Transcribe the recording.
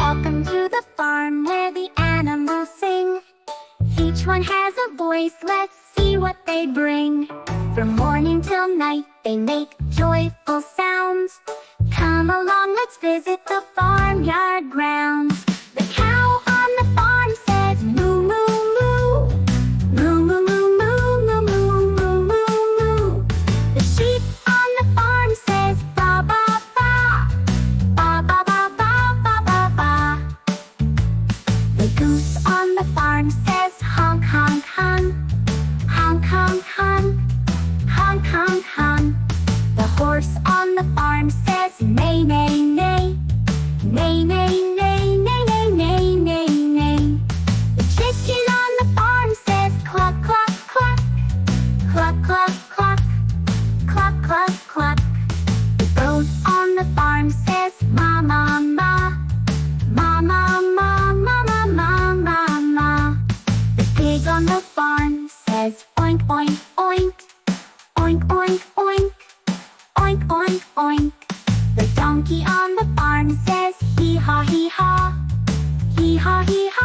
Welcome to the farm where the animals sing. Each one has a voice, let's see what they bring. From morning till night they make joyful sounds. Come along, let's visit the farmyard grounds. The cow on the farm says moo moo moo. Moo moo moo moo moo moo moo moo moo. The sheep on the farm says ba ba ba. Ba ba ba ba ba ba ba. The goose on the farm says honk honk honk. Honk honk honk. Honk honk honk. The horse on the farm says neigh neigh neigh. Neigh neigh neigh neigh neigh neigh neigh neigh. The chicken on the farm says cluck cluck cluck. Cluck cluck cluck. Cluck cluck cluck. The goat on the farm says ma ma ma. Ma ma ma ma ma ma ma ma. The pig on the farm says oink oink oink. Oink oink oink. Oink oink oink. The donkey on the farm says hee haw hee haw. Hee haw hee haw.